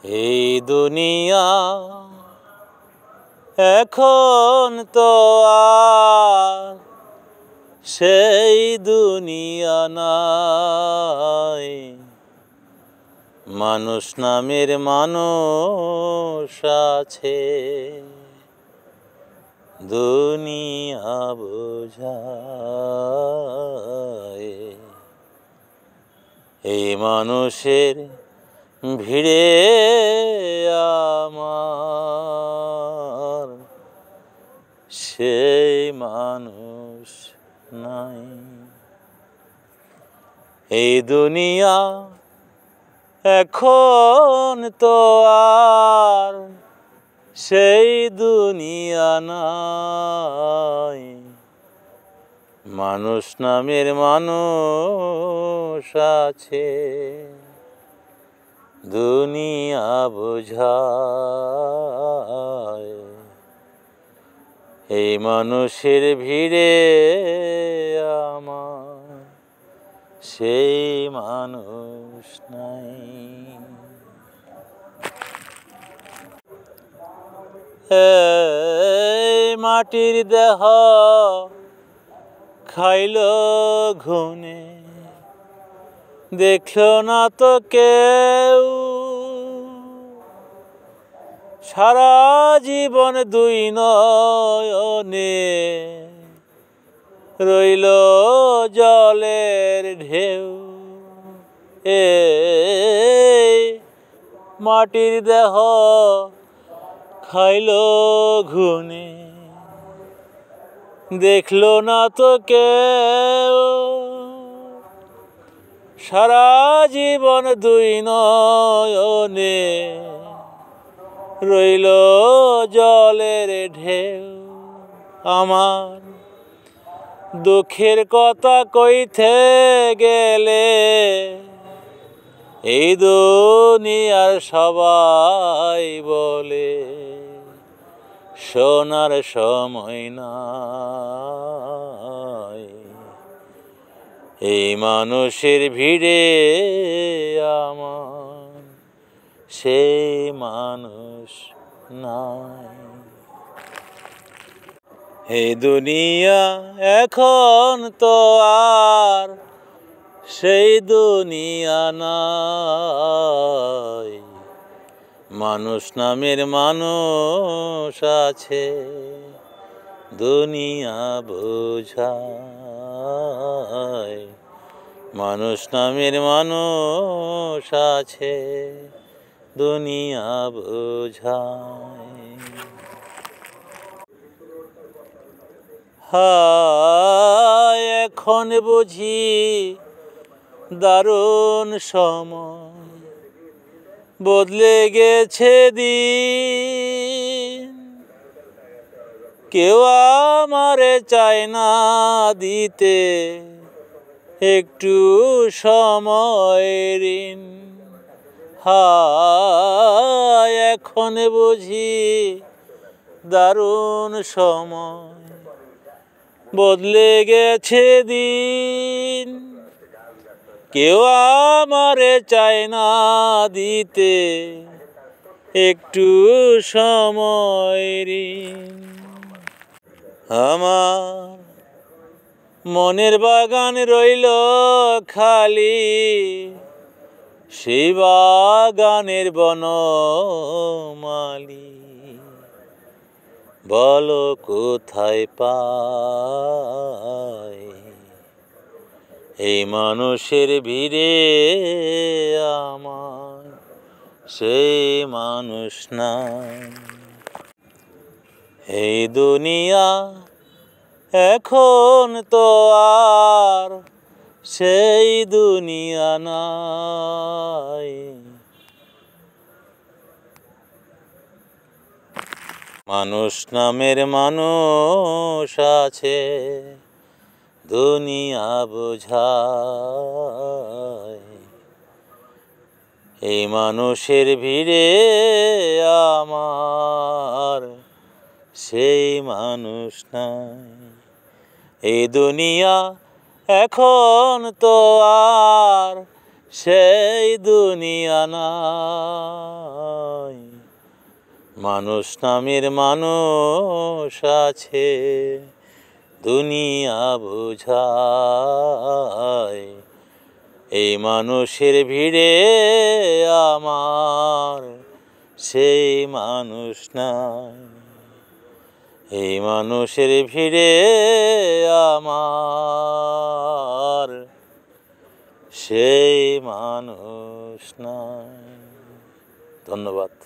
এই দুনিয়া এখন তো আর সেই দুনিয়া নাই। মানুষ নামের মানুষ আছে, দুনিয়া বোঝায়। এই মানুষের ভিড়ে আমার সেই মানুষ নাই। এই দুনিয়া এখন তো আর সেই দুনিয়া নাই। মানুষ নামের মানুষ আছে, দুনিয়া বোঝায়। এই মানুষের ভিড়ে আমার সেই মানুষ নাই। এই মাটির দেহ খাইল ঘুনে, দেখল না তো কেউ। সারা জীবন দুই নয়নে রইল জলের ঢেউ। এই মাটির দেহ খাইল ঘুনে, দেখল না তো কেউ। সারা জীবন দুই নয়নে রইল জলের ঢেউ। আমার দুঃখের কথা কইতে গেলে এই দুনিয়ার সবাই বলে শোনার সময় নাই। এই মানুষের ভিড়ে আমার সেই মানুষ নাই। এই দুনিয়া এখন তো আর সেই দুনিয়া নাই। মানুষ নামের মানুষ আছে, দুনিয়া বোঝায়। মানুষ নামের মানুষ আছে, দুনিয়া বোঝায়। হায় এখন বুঝি দারুণ সময়, বদলে গেছে দিন। কেউ আমারে চায় না দিতে একটু সময় ঋণ। হায় এখন বুঝি দারুণ সময়, বদলে গেছে দিন। কেউ আমারে চায় না দিতে একটু সময় ঋণ। আমার মনের বাগান রইল খালি, সেই বাগানের বনমালী বলো কোথায় পাই। এই মানুষের ভিড়ে আমার সেই মানুষ নাই। এই দুনিয়া এখন তো আর সেই দুনিয়া নাই। মানুষ নামের মানুষ আছে, দুনিয়া বোঝায়। এই মানুষের ভিড়ে আমার সেই মানুষ নাই। এই দুনিয়া এখন তো আর সেই দুনিয়া নাই। মানুষ নামের মানুষ আছে, দুনিয়া বোঝায়। এই মানুষের ভিড়ে আমার সেই মানুষ নাই। এই মানুষের ভিড়ে আমার সেই মানুষ নাই। ধন্যবাদ।